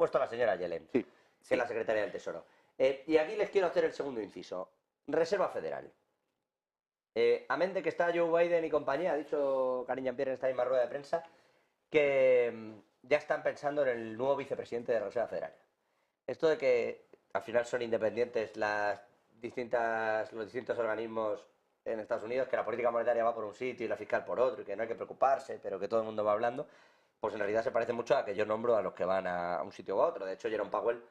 puesto a la señora Yellen, Sí. que es la secretaria del Tesoro. Y aquí les quiero hacer el segundo inciso. Reserva Federal. Amén de que está Joe Biden y compañía, ha dicho Karine Jean-Pierre en esta misma rueda de prensa, que ya están pensando en el nuevo vicepresidente de la Reserva Federal. Esto de que al final son independientes los distintos organismos en Estados Unidos, que la política monetaria va por un sitio y la fiscal por otro, y que no hay que preocuparse, pero que todo el mundo va hablando, pues en realidad se parece mucho a que yo nombro a los que van a un sitio u otro. De hecho, Jerome Powell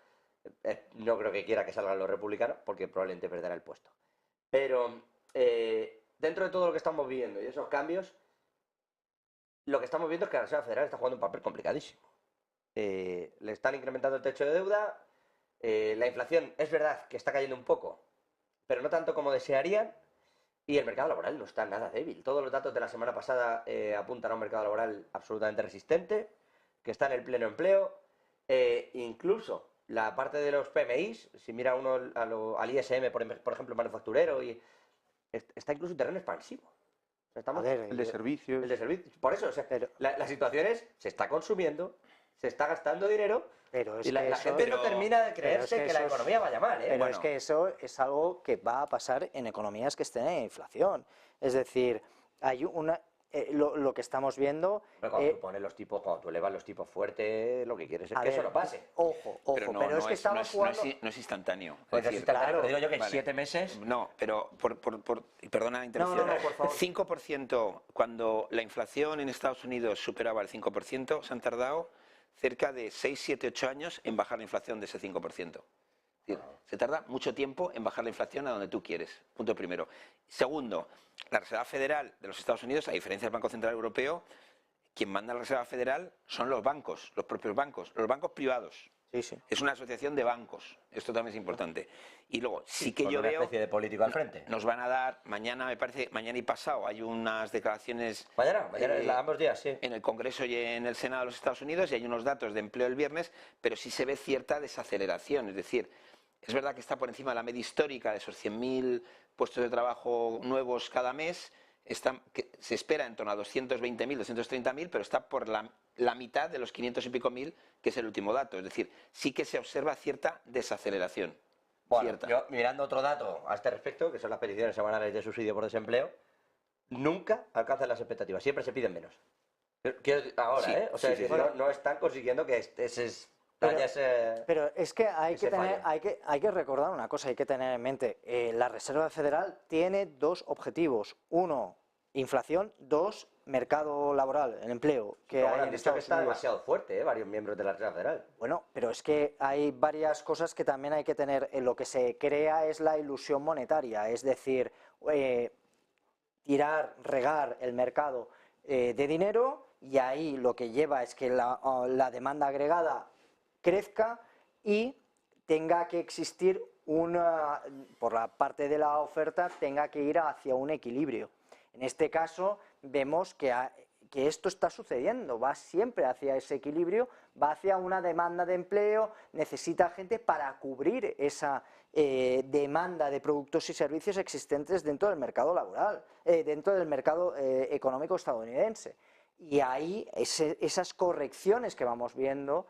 no creo que quiera que salgan los republicanos, porque probablemente perderá el puesto. Pero dentro de todo lo que estamos viendo y esos cambios, lo que estamos viendo es que la Reserva Federal está jugando un papel complicadísimo. Le están incrementando el techo de deuda, la inflación es verdad que está cayendo un poco, pero no tanto como desearían, y el mercado laboral no está nada débil. Todos los datos de la semana pasada apuntan a un mercado laboral absolutamente resistente, que está en el pleno empleo, incluso la parte de los PMIs, si mira uno al ISM, por ejemplo, manufacturero, está incluso en terreno expansivo. O sea, estamos, el de servicios. el de servicios. Por eso, o sea, la situación es, se está consumiendo, se está gastando dinero, pero es y la gente no termina de creerse que la economía vaya mal. Pero es que eso es algo que va a pasar en economías que estén en inflación. Es decir, hay una... lo que estamos viendo... Pero cuando tú pones los tipos, cuando tú elevas los tipos fuertes, lo que quieres es que eso no pase. Ojo, pero es que estamos jugando... No es instantáneo. Pues es instantáneo, pero digo yo que en 7 meses... No, pero, perdona la interrupción, no, por favor. 5%, cuando la inflación en Estados Unidos superaba el 5%, se han tardado cerca de 6, 7, 8 años en bajar la inflación de ese 5%. Es decir, se tarda mucho tiempo en bajar la inflación a donde tú quieres, punto primero. Segundo, la Reserva Federal de los Estados Unidos, a diferencia del Banco Central Europeo, quien manda la Reserva Federal son los bancos, los propios bancos, los bancos privados. Sí, sí. Es una asociación de bancos, esto también es importante. Y luego, sí que yo una veo... especie de político al frente. Nos van a dar, mañana me parece, mañana y pasado, hay unas declaraciones... Mañana ambos días, sí. En el Congreso y en el Senado de los Estados Unidos, y hay unos datos de empleo el viernes, pero sí se ve cierta desaceleración, es decir, es verdad que está por encima de la media histórica de esos 100.000 puestos de trabajo nuevos cada mes, que se espera en torno a 220.000, 230.000, pero está por la mitad de los 500 y pico mil, que es el último dato. Es decir, sí que se observa cierta desaceleración. Bueno, yo mirando otro dato a este respecto, que son las peticiones semanales de subsidio por desempleo, nunca alcanzan las expectativas, siempre se piden menos. Ahora, Sí, O sea, sí, sí. no están consiguiendo que Pero es que hay que recordar una cosa, hay que tener en mente, la Reserva Federal tiene dos objetivos: uno, inflación; dos, mercado laboral, el empleo que hay en Estados está Unidos. demasiado fuerte, varios miembros de la Reserva Federal. Bueno, pero es que hay varias cosas que también hay que tener. Lo que se crea es la ilusión monetaria, es decir, regar el mercado de dinero, y ahí lo que lleva es que la demanda agregada crezca y tenga que existir por la parte de la oferta, tenga que ir hacia un equilibrio. En este caso vemos que esto está sucediendo, va siempre hacia ese equilibrio, va hacia una demanda de empleo, necesita gente para cubrir esa demanda de productos y servicios existentes dentro del mercado laboral, dentro del mercado económico estadounidense. Y ahí esas correcciones que vamos viendo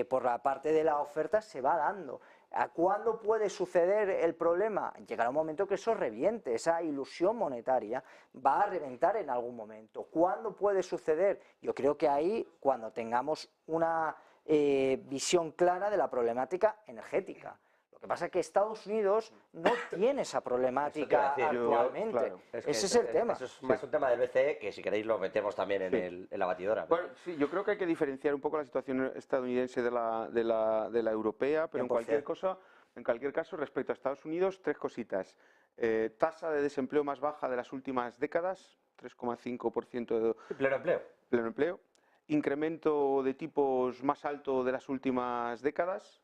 por la parte de la oferta se va dando. ¿A cuándo puede suceder el problema? Llegará un momento que eso reviente, esa ilusión monetaria va a reventar en algún momento. ¿Cuándo puede suceder? Yo creo que ahí, cuando tengamos una visión clara de la problemática energética. Lo que pasa es que Estados Unidos no tiene esa problemática actualmente. Claro. Es que ese es el tema. Eso es más un tema del BCE, que si queréis lo metemos también en la batidora. Bueno, sí, yo creo que hay que diferenciar un poco la situación estadounidense de la europea, pero en cualquier caso, respecto a Estados Unidos, tres cositas. Tasa de desempleo más baja de las últimas décadas, 3,5% de pleno empleo. Incremento de tipos más alto de las últimas décadas.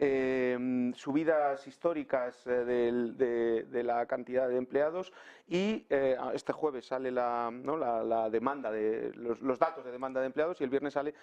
Subidas históricas de la cantidad de empleados, y este jueves sale la demanda los datos de demanda de empleados, y el viernes sale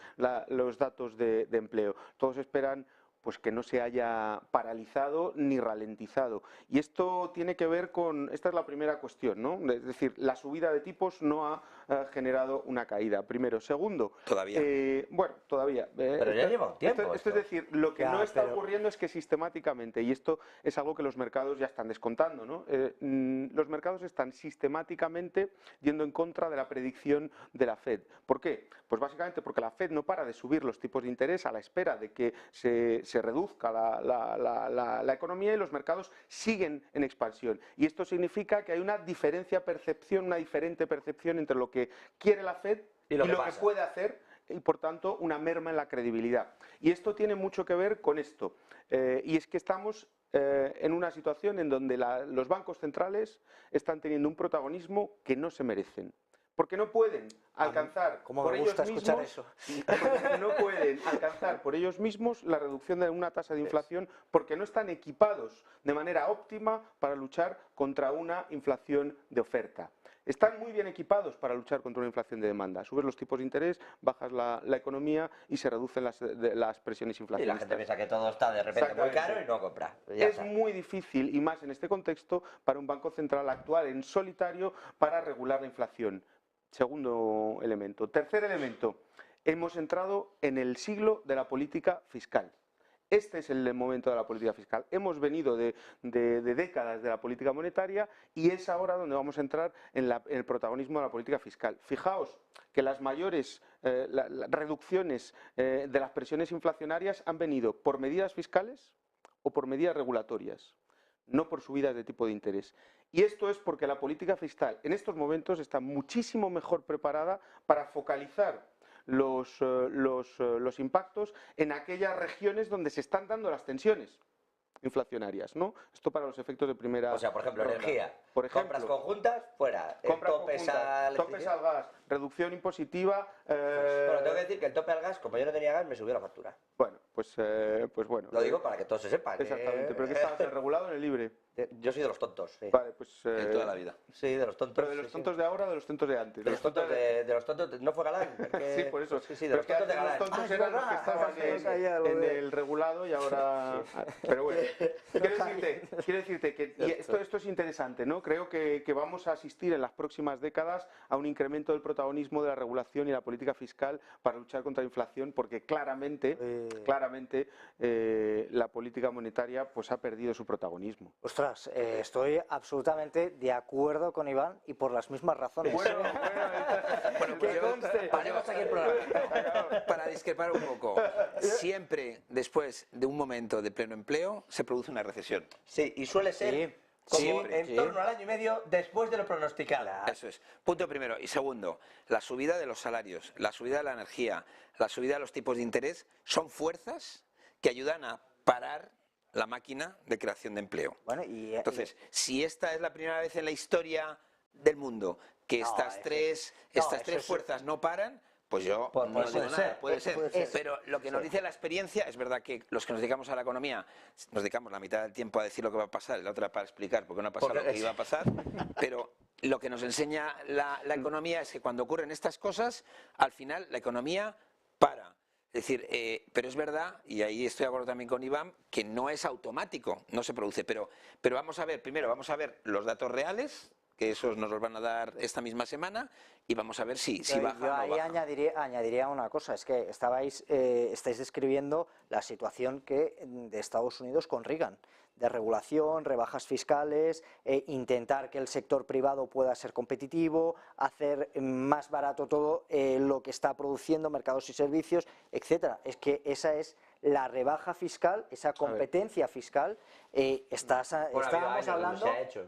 los datos de empleo. Todos esperan pues que no se haya paralizado ni ralentizado. Y esto tiene que ver con, esta es la primera cuestión, ¿no? Es decir, la subida de tipos no ha generado una caída, primero. Segundo, Todavía. bueno, todavía. Pero ya lleva un tiempo Esto es decir, lo que no está pero- ocurriendo es que sistemáticamente, y esto es algo que los mercados ya están descontando, ¿no? Los mercados están sistemáticamente yendo en contra de la predicción de la Fed. ¿Por qué? Pues básicamente porque la Fed no para de subir los tipos de interés a la espera de que se reduzca la economía, y los mercados siguen en expansión. Y esto significa que hay una diferente percepción entre lo que quiere la Fed y lo que puede hacer, y por tanto una merma en la credibilidad. Y esto tiene mucho que ver con esto, y es que estamos en una situación en donde los bancos centrales están teniendo un protagonismo que no se merecen. Porque no pueden alcanzar por ellos mismos, no pueden alcanzar por ellos mismos la reducción de una tasa de inflación, porque no están equipados de manera óptima para luchar contra una inflación de oferta. Están muy bien equipados para luchar contra una inflación de demanda. Subes los tipos de interés, bajas la economía y se reducen las presiones Y inflacionistas. la gente piensa que todo está de repente muy caro y no compra. Es muy difícil, y más en este contexto, para un banco central actuar en solitario para regular la inflación. Segundo elemento. Tercer elemento. Hemos entrado en el siglo de la política fiscal. Este es el momento de la política fiscal. Hemos venido de décadas de la política monetaria, y es ahora donde vamos a entrar en el protagonismo de la política fiscal. Fijaos que las mayores las reducciones de las presiones inflacionarias han venido por medidas fiscales o por medidas regulatorias, no por subidas de tipo de interés. Y esto es porque la política fiscal en estos momentos está muchísimo mejor preparada para focalizar los impactos en aquellas regiones donde se están dando las tensiones inflacionarias, ¿no? Esto para los efectos de primera. O sea, por ejemplo, ronda. energía. Por ejemplo, Compras conjutas, fuera. compras Topes conjuntas, topes al gas, reducción impositiva. Bueno, tengo que decir que el tope al gas, como yo no tenía gas, me subió la factura. Bueno, pues bueno. Lo digo para que todos se sepan. Exactamente. ¿Pero qué estabas, en regulado o en el libre? Yo soy de los tontos, sí. Vale, pues. De toda la vida. Sí, de los tontos. ¿Pero de los tontos de ahora o de los tontos de antes? De los tontos, no fue Galán. Sí, por eso. Sí, de los tontos de Galán. Los tontos eran los que estaban en el regulado y ahora. Pero bueno, quiero decirte que y esto es interesante, ¿no? Creo que vamos a asistir en las próximas décadas a un incremento del protagonismo de la regulación y la política fiscal para luchar contra la inflación, porque claramente la política monetaria pues ha perdido su protagonismo. Ostras, estoy absolutamente de acuerdo con Iván, y por las mismas razones. Bueno, pues Que conste. Paremos aquí el programa. Para discrepar un poco, siempre después de un momento de pleno empleo se produce una recesión. Sí, y suele ser como siempre, en torno al año y medio después de lo pronosticado. Eso es. Punto primero. Y segundo, la subida de los salarios, la subida de la energía, la subida de los tipos de interés son fuerzas que ayudan a parar la máquina de creación de empleo. Bueno, Entonces, si esta es la primera vez en la historia del mundo que estas tres fuerzas no paran, pues yo no digo nada, puede ser. Pero lo que nos dice la experiencia, es verdad que los que nos dedicamos a la economía, nos dedicamos la mitad del tiempo a decir lo que va a pasar y la otra para explicar por qué no ha pasado lo que iba a pasar, pero lo que nos enseña la economía es que cuando ocurren estas cosas, al final la economía para. Es decir, pero es verdad, y ahí estoy de acuerdo también con Iván, que no es automático, no se produce. Pero vamos a ver, primero vamos a ver los datos reales, que esos nos los van a dar esta misma semana, y vamos a ver si baja yo ahí o no baja. añadiría una cosa, es que estáis describiendo la situación de Estados Unidos con Reagan, de regulación, rebajas fiscales, intentar que el sector privado pueda ser competitivo, hacer más barato todo lo que está produciendo, mercados y servicios, etcétera. Es que esa es la rebaja fiscal, esa competencia fiscal. Estábamos hablando. Se ha hecho.